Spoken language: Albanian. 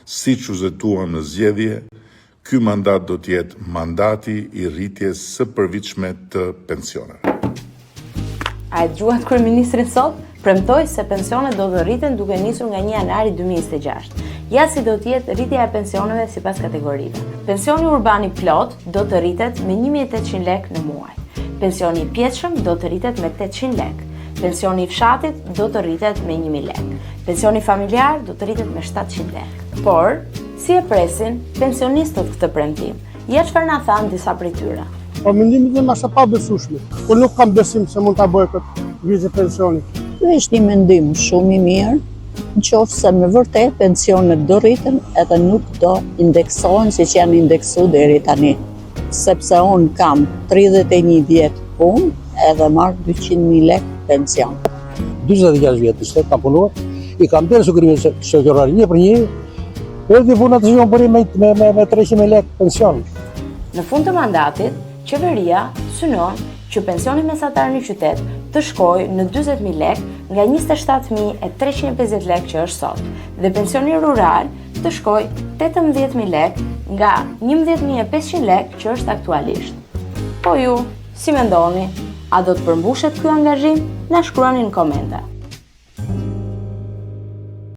Siç u zëtuam në zgjedhje, ky mandat do të jetë mandati i rritjes së përvitshme të pensioneve. A e dëgjuat kryeministrin sot? Premtoi se pensionet do të rriten duke nisur nga 1 janari 2026. Ja si do të jetë rritja e pensioneve sipas kategorive. Pensioni urban i plot do të rritet me 1.800 lekë në muaj. Pensioni i pjetshëm do të rritet me 800 lekë. Pensioni i fshatit do të rritet me 1.000 lekë. Pensioni familjar do të rritet me 700 lekë. Por, si e presin pensionistët këtë premtim? Ja çfarë na thanë disa prej tyre. Po mendimi im është pa besueshëm. Po nuk kam besim se mund ta bëj këtë vizë pensioni. Është një mendim shumë i mirë, nëse me vërtet pensionet do rriten edhe nuk do indeksohen siç janë indeksuar deri tani. Sepse unë kam 31 vjet punë edhe marr 200.000 lekë pension. 46 vjet kam punuar, i kam bërë sugrimin shoqëror 1 për 1, edhe puna të shkon bëri me 300.000 lekë pension. Në fund të mandatit, qeveria synon që pensioni mesatar në qytet të shkojë në 40.000 lekë nga 27.350 lekë që është sot, dhe pensioni rural të shkojë 18.000 lekë nga 11.500 lekë që është aktualisht. Po ju, si mendoni? A do të përmbushet ky angazhim? Na shkruani në komente.